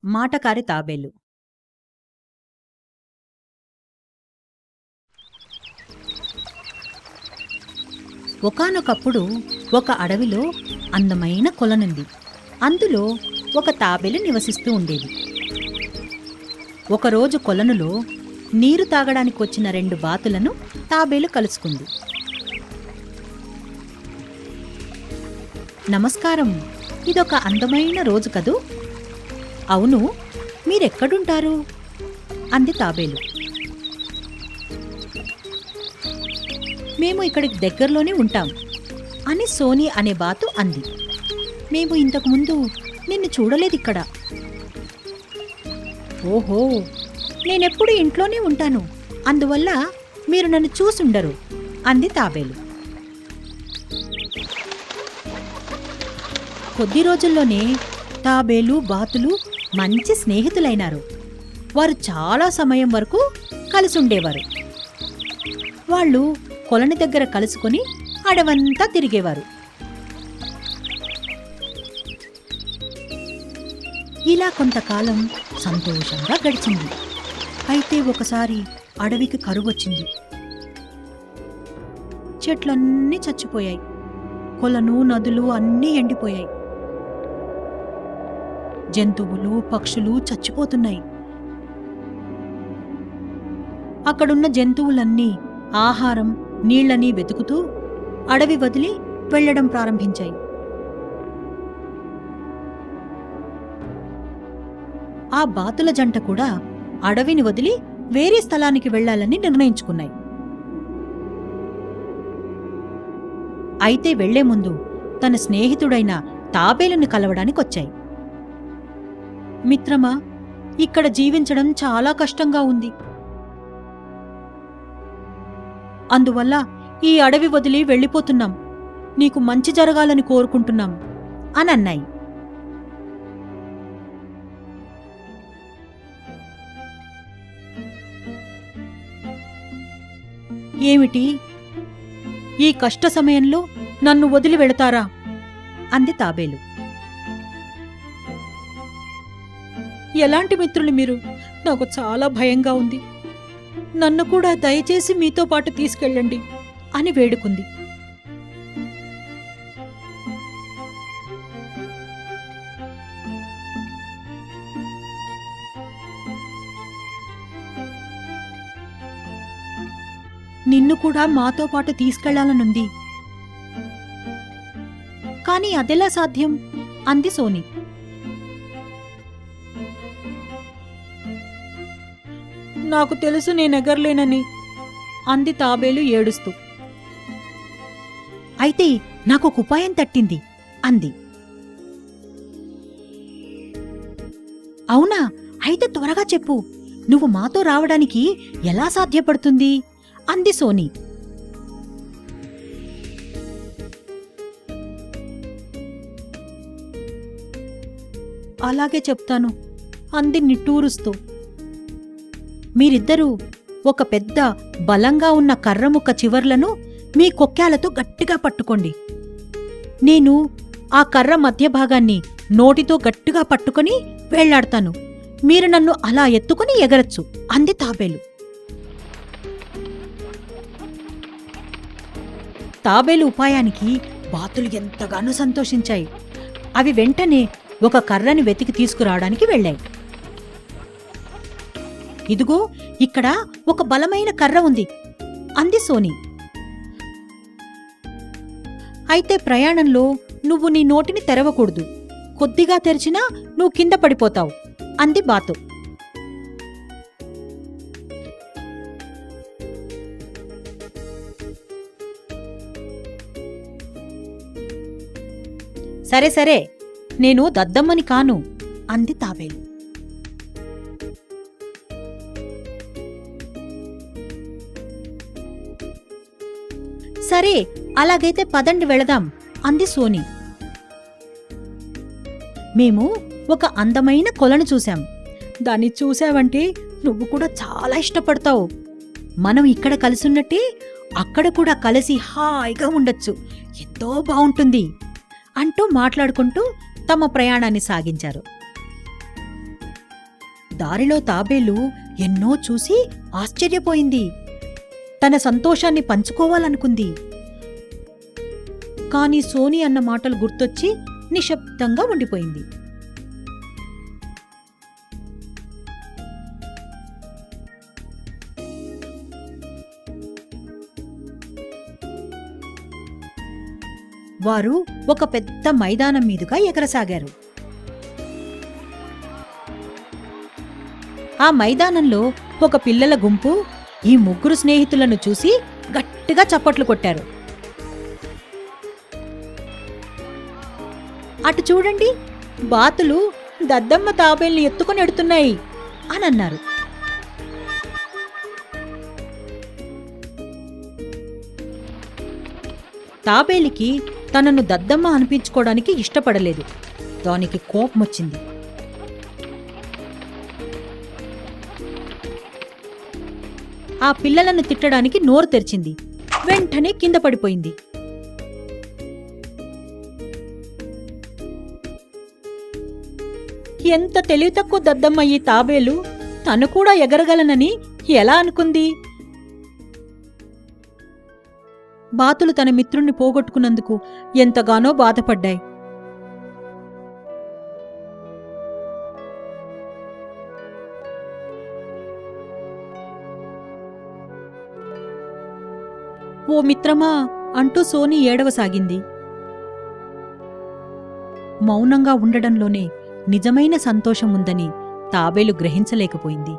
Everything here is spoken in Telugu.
మాటకారి తాబేలు. ఒకానొకప్పుడు ఒక అడవిలో అందమైన కొలనుంది. అందులో ఒక తాబేలు నివసిస్తూ ఉండేది. ఒకరోజు కొలనులో నీరు తాగడానికి వచ్చిన 2 బాతులను తాబేలు కలుసుకుంది. నమస్కారం, ఇదొక అందమైన రోజు కదూ? అవును, మీరెక్కడుంటారు? అంది తాబేలు. మేము ఇక్కడికి దగ్గరలోనే ఉంటాం అని సోనీ అనే బాతు అంది. మేము ఇంతకుముందు నిన్ను చూడలేదిక్కడ. ఓహో, నేనెప్పుడు ఇంట్లోనే ఉంటాను, అందువల్ల మీరు నన్ను చూసుండరు అంది తాబేలు. కొద్ది రోజుల్లోనే తాబేలు బాతులు మంచి స్నేహితులైనారు. వారు చాలా సమయం వరకు కలిసుండేవారు. వాళ్ళు కొలని దగ్గర కలుసుకొని అడవంతా తిరిగేవారు. ఇలా కొంతకాలం సంతోషంగా గడిచింది. అయితే ఒకసారి అడవికి కరువొచ్చింది. చెట్లన్నీ చచ్చిపోయాయి. కొలను నదులు అన్నీ ఎండిపోయాయి. జంతువులు పక్షులు చచ్చిపోతున్నాయి. అక్కడున్న జంతువులన్నీ ఆహారం నీళ్లని వెతుకుతూ అడవి వదిలి వెళ్లడం ప్రారంభించాయి. ఆ బాతుల జంట కూడా అడవిని వదిలి వేరే స్థలానికి వెళ్లాలని నిర్ణయించుకున్నాయి. అయితే వెళ్లే ముందు తన స్నేహితుడైన తాబేలుని కలవడానికొచ్చాయి. మిత్రమా, ఇక్కడ జీవించడం చాలా కష్టంగా ఉంది. అందువల్ల ఈ అడవి వదిలి వెళ్ళిపోతున్నాం. నీకు మంచి జరగాలని కోరుకుంటున్నాం అని అన్నాయి. ఏమిటి, ఈ కష్ట సమయంలో నన్ను వదిలి వెళతారా? అంది తాబేలు. ఎలాంటి మిత్రులు మీరు? నాకు చాలా భయంగా ఉంది. నన్ను కూడా దయచేసి మీతో పాటు తీసుకెళ్ళండి అని వేడుకుంది. నిన్ను కూడా మాతో పాటు తీసుకెళ్లాలనుంది. కాని అదెలా సాధ్యం? అంది సోనీ. నాకు తెలుసు నేనెగరలేనని అంది తాబేలు ఏడుస్తూ. అయితే నాకొక ఉపాయం తట్టింది అంది. అవునా? అయితే త్వరగా చెప్పు. నువ్వు మాతో రావడానికి ఎలా సాధ్యపడుతుంది? అంది సోనీ. అలాగే చెప్తాను అంది నిట్టూరుస్తూ. మీరిద్దరూ ఒక పెద్ద బలంగా ఉన్న కర్రముక్క చివర్లను మీ కొక్కాలతో గట్టిగా పట్టుకోండి. నేను ఆ కర్ర మధ్య భాగాన్ని నోటితో గట్టిగా పట్టుకొని వేళ్లాడతాను. మీరు నన్ను అలా ఎత్తుకుని ఎగరచ్చు అంది తాబేలు. తాబేలు ఉపాయానికి బాతులు ఎంతగానో సంతోషించాయి. అవి వెంటనే ఒక కర్రని వెతికి తీసుకురావడానికి వెళ్ళాయి. ఇదిగో, ఇక్కడ ఒక బలమైన కర్ర ఉంది అంది సోనీ. అయితే ప్రయాణంలో నువ్వు నీ నోటిని తెరవకూడదు. కొద్దిగా తెరిచినా నువ్వు కింద పడిపోతావు అంది బాతు. సరే సరే, నేను దద్దమ్మని కాను అంది తాబేలు. సరే, అలాగైతే పదండి వెళదాం అంది సోనీ. మేము ఒక అందమైన కొలను చూశాం. దాన్ని చూశావంటే నువ్వు కూడా చాలా ఇష్టపడతావు. మనం ఇక్కడ కలిసున్నట్టే అక్కడ కూడా కలిసి హాయిగా ఉండొచ్చు. ఎంతో బావుంటుంది అంటూ మాట్లాడుకుంటూ తమ ప్రయాణాన్ని సాగించారు. దారిలో తాబేలు ఎన్నో చూసి ఆశ్చర్యపోయింది. తన సంతోషాన్ని పంచుకోవాలనుకుంది. కాని సోని అన్న మాటలు గుర్తొచ్చి నిశ్శబ్దంగా ఉండిపోయింది. వారు ఒక పెద్ద మైదానం మీదుగా ఎగరసాగారు. ఆ మైదానంలో ఒక పిల్లల గుంపు ఈ ముగ్గురు స్నేహితులను చూసి గట్టిగా చప్పట్లు కొట్టారు. అటు చూడండి, బాతులు దద్దమ్మ తాబేల్ని ఎత్తుకుని ఎడుతున్నాయి అని అన్నారు. తాబేలికి తనను దద్దమ్మ అనిపించుకోవడానికి ఇష్టపడలేదు. దానికి కోపమొచ్చింది. ఆ పిల్లలను తిట్టడానికి నోరు తెరిచింది. వెంటనే కింద పడిపోయింది. ఎంత తెలివి తక్కువ దద్దమ్మ ఈ తాబేలు! తను కూడా ఎగరగలనని ఎలా అనుకుంది? బాతులు తన మిత్రుణ్ణి పోగొట్టుకున్నందుకు ఎంతగానో బాధపడ్డాయి. ఓ మిత్రమా అంటూ సోని ఏడవసాగింది. మౌనంగా ఉండడంలోనే నిజమైన సంతోషముందని తాబేలు గ్రహించలేకపోయింది.